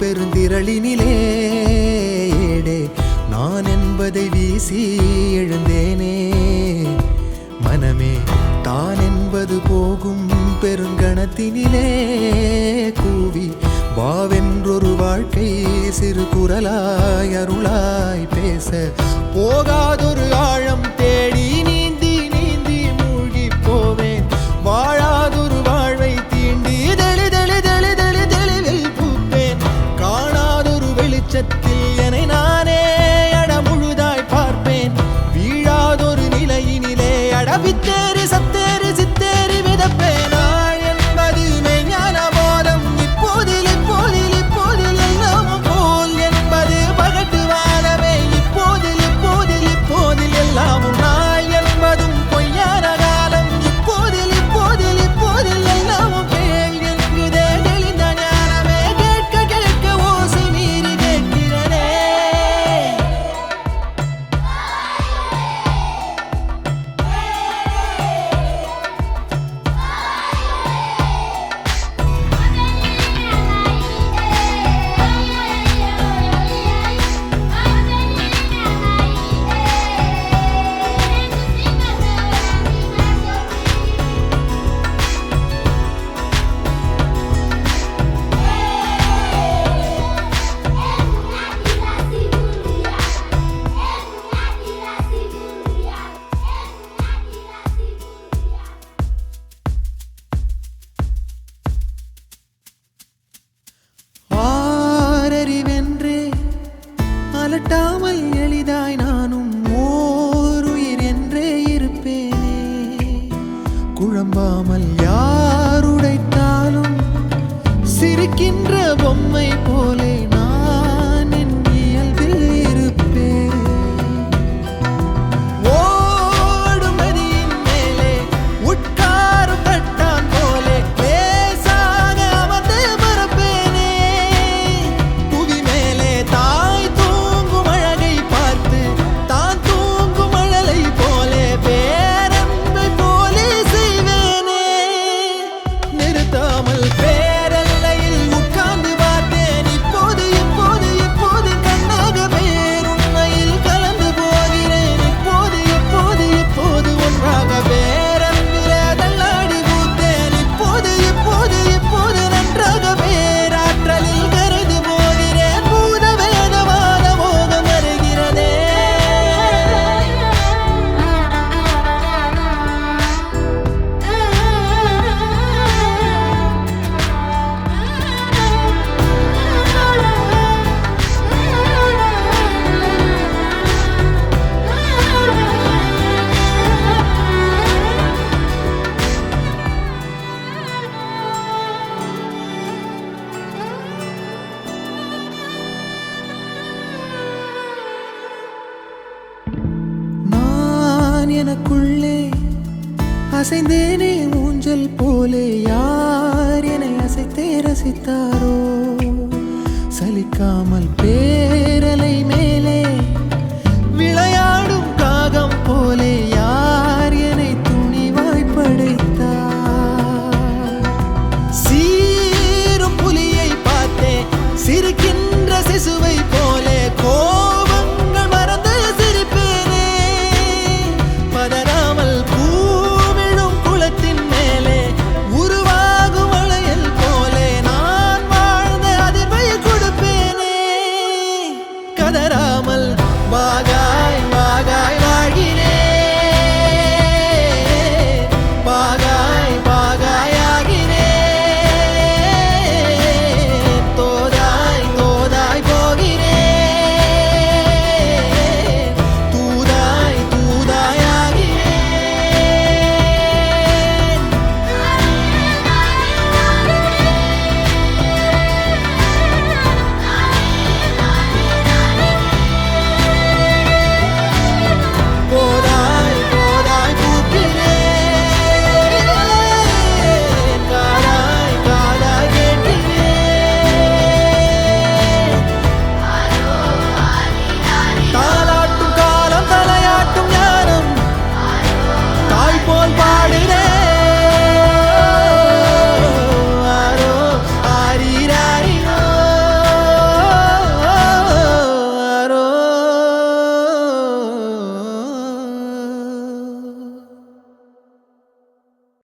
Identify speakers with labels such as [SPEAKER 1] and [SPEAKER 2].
[SPEAKER 1] பெருந்திரளினிலே ஏடே நான் என்பதை வீசி எழுந்தேனே. மனமே தான் என்பது போகும் பெருங்கணத்தினிலே கூவி வாவென்றொரு வாழ்க்கை சிறு குரலாய் அருளாய் பேச போகாதொரு ஆழம் தேடி நீந்தி நீந்தி மூழ்கி போவேன். வாழாதொரு வாழ்வை தீண்டி தெளிவில் பூப்பேன். காணாதொரு வெளிச்சத்தில் என்னை நானே அடமுழுதாய் பார்ப்பேன். வீழாதொரு நிலையினிலே அடவித்தேறி சத்தேறி சித்தேறி விதப்பேன். நாள் என்பது மெய்ஞான போதம் இப்போதில் இப்போதில் இப்போதில் எல்லாமும் போல் என்பது பகட்டு வாழவே இப்போதில் இப்போதில் இப்போதில் எல்லாமும் நாள் என்பதும் பொய்யான காலம் இப்போதில் இப்போதில் இப்போதில் எல்லாமும் கேள் என்குதே தெளிந்த ஞானமே. கேட்க கேட்க ஓசை மீறி கேட்கிறனே. ஆரறிவென்றே அலட்டாமல் எளிதாய் நானும் ஓருயிர் என்றே இருப்பேனே. குழம்பாமல் யாருடைத்தாலும் சிரிக்கின்ற பொம்மை போலே நான் என் இயல்பில் இருப்பேன். ஓடும் நதியின் மேலே உட்காரும் தட்டான் போலே லேசாக அமர்ந்து மறப்பேனே. புவி மேலே தாய் தூங்கும் அழகை பார்த்து தான் தூங்கும் அழலை போலே பேரன்பை போலே செய்வேனே. நிறுத்தாமல் பேரல்லையில் உட்கார்ந்து பார்த்தேன். இப்போது இப்போது இப்போது கண்ணாக பேருண்மையில் கலந்து போகிறேன். இப்போது இப்போது இப்போது ஒன்றாக பேரன்பில தள்ளாடி பூத்தேன். இப்போது இப்போது இப்போது நன்றாக பேராற்றலில் கரைந்து போகிறேன். பூத வேதவாத மோகம் வருகிறதே. நான் எனக்குள்ளே அசைந்தேனே ஊஞ்சல் போலே. யார் என்னை அசைத்தே ரசித்தாரோ சலிக்காமல்